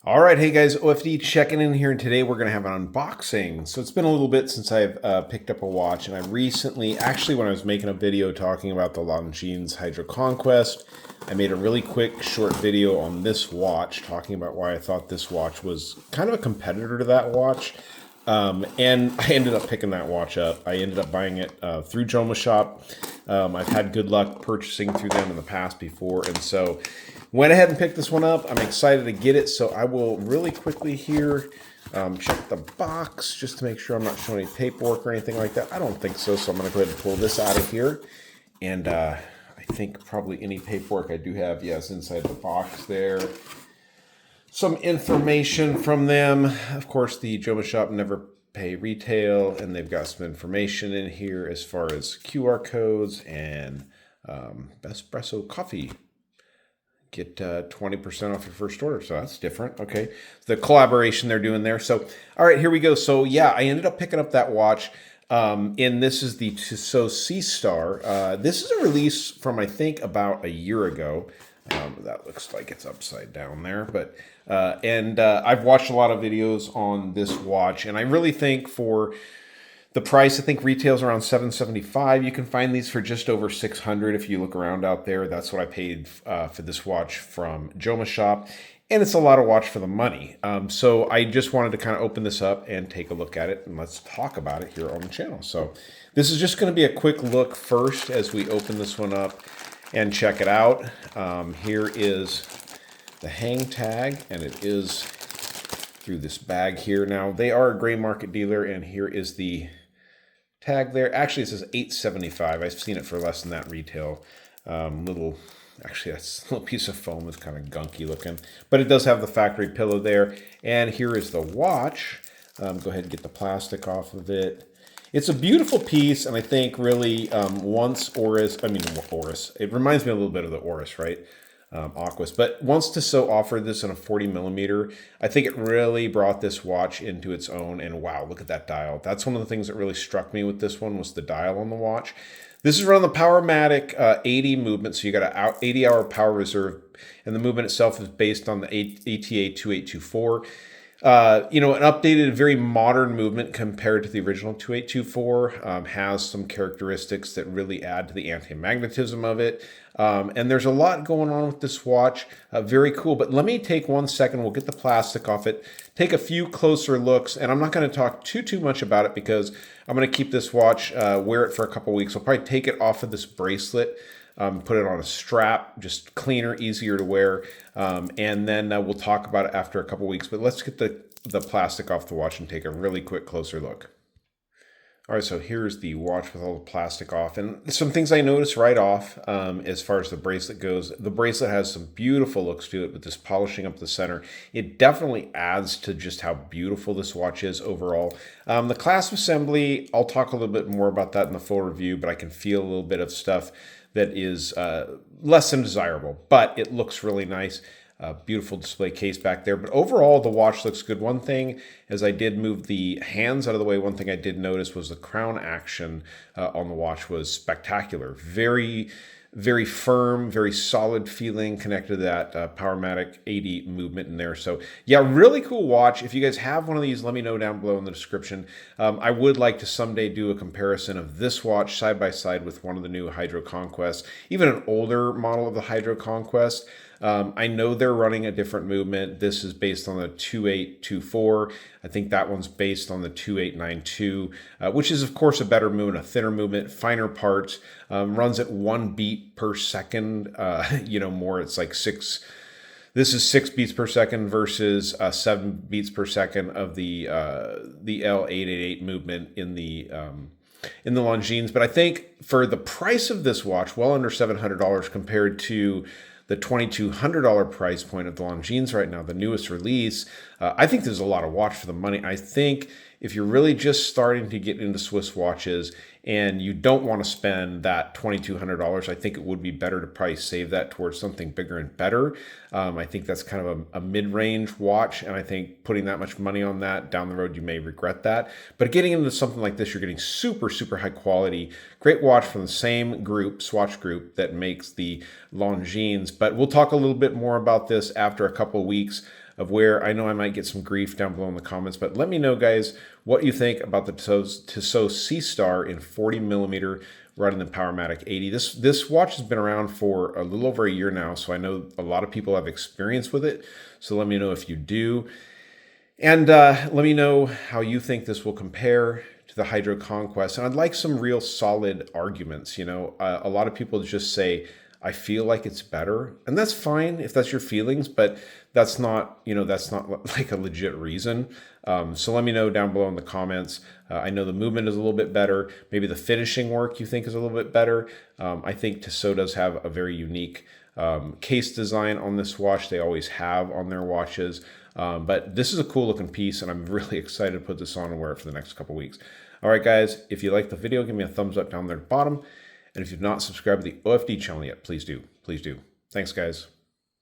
All right, hey guys, OFD checking in here, and today we're going to have an unboxing. So it's been a little bit since I've picked up a watch, and I recently, actually when I was making a video talking about the Longines Hydro Conquest, I made a really quick short video on this watch, talking about why I thought this watch was kind of a competitor to that watch. And I ended up picking that watch up. I ended up buying it through Joma Shop. I've had good luck purchasing through them in the past before, and so went ahead and picked this one up. I'm excited to get it, so I will really quickly here check the box just to make sure I'm not showing any paperwork or anything like that. I don't think so, so I'm going to go ahead and pull this out of here. And I think probably any paperwork I do have, yes, inside the box there. Some information from them. Of course, the Joma Shop never pay retail, and they've got some information in here as far as QR codes and espresso coffee. Get 20% off your first order. So that's different. Okay. The collaboration they're doing there. So, all right, here we go. So yeah, I ended up picking up that watch. And this is the Tissot SeaStar. This is a release from, I think, about a year ago. That looks like it's upside down there. But I've watched a lot of videos on this watch, and I really think for the price, I think retails around $775. You can find these for just over $600 if you look around out there. That's what I paid for this watch from Joma Shop, and it's a lot of watch for the money. So I just wanted to kind of open this up and take a look at it, and let's talk about it here on the channel. So this is just going to be a quick look first as we open this one up and check it out. Here is the hang tag, and it is through this bag here. Now, they are a gray market dealer, and here is the tag there. Actually, it says $875. I've seen it for less than that retail. Actually, that's a little piece of foam is kind of gunky looking, but it does have the factory pillow there. And here is the watch. Go ahead and get the plastic off of it. It's a beautiful piece, and I think really once Oris, it reminds me a little bit of the Oris, right? Aquas, but once Tissot offered this in a 40 millimeter, I think it really brought this watch into its own. And wow, look at that dial. That's one of the things that really struck me with this one was the dial on the watch. This is running the Powermatic 80 movement, so you got an 80-hour power reserve, and the movement itself is based on the ATA 2824. An updated, very modern movement compared to the original 2824, has some characteristics that really add to the anti-magnetism of it. And there's a lot going on with this watch. Very cool. But let me take 1 second. We'll get the plastic off it, take a few closer looks, and I'm not going to talk too much about it because I'm going to keep this watch, wear it for a couple weeks. I'll probably take it off of this bracelet, put it on a strap, just cleaner, easier to wear. And then we'll talk about it after a couple weeks. But let's get the plastic off the watch and take a really quick closer look. All right, so here's the watch with all the plastic off. And some things I noticed right off as far as the bracelet goes. The bracelet has some beautiful looks to it with this polishing up the center. It definitely adds to just how beautiful this watch is overall. The clasp assembly, I'll talk a little bit more about that in the full review, but I can feel a little bit of stuff that is less than desirable, but it looks really nice. Beautiful display case back there. But overall, the watch looks good. One thing, as I did move the hands out of the way, one thing I did notice was the crown action on the watch was spectacular. Very, very firm, very solid feeling connected to that Powermatic 80 movement in there. So yeah, really cool watch. If you guys have one of these, let me know down below in the description. I would like to someday do a comparison of this watch side by side with one of the new Hydro Conquests, even an older model of the Hydro Conquest. I know they're running a different movement. This is based on the 2824. I think that one's based on the 2892, which is, of course, a better movement, a thinner movement, finer parts, runs at 1 beat per second. More, it's like 6. This is 6 beats per second versus 7 beats per second of the L888 movement in the Longines. But I think for the price of this watch, well under $700 compared to the $2,200 price point of the Longines right now, the newest release, I think there's a lot of watch for the money. I think if you're really just starting to get into Swiss watches and you don't want to spend that $2,200, I think it would be better to probably save that towards something bigger and better. I think that's kind of a mid-range watch, and I think putting that much money on that down the road, you may regret that. But getting into something like this, you're getting super, super high quality, great watch from the same group, Swatch Group, that makes the Longines. But we'll talk a little bit more about this after a couple of weeks. of where I know I might get some grief down below in the comments, but let me know, guys, what you think about the Tissot SeaStar in 40 millimeter running the Powermatic 80. This watch has been around for a little over a year now, so I know a lot of people have experience with it. So let me know if you do. And let me know how you think this will compare to the Hydro Conquest. And I'd like some real solid arguments. You know, a lot of people just say, I feel like it's better. And that's fine if that's your feelings, but that's not, you know, that's not like a legit reason. So let me know down below in the comments. I know the movement is a little bit better. Maybe the finishing work you think is a little bit better. I think Tissot does have a very unique case design on this watch. They always have on their watches. But this is a cool looking piece, and I'm really excited to put this on and wear it for the next couple weeks. All right, guys, if you like the video, give me a thumbs up down there at the bottom. And if you've not subscribed to the OFD channel yet, please do. Please do. Thanks, guys.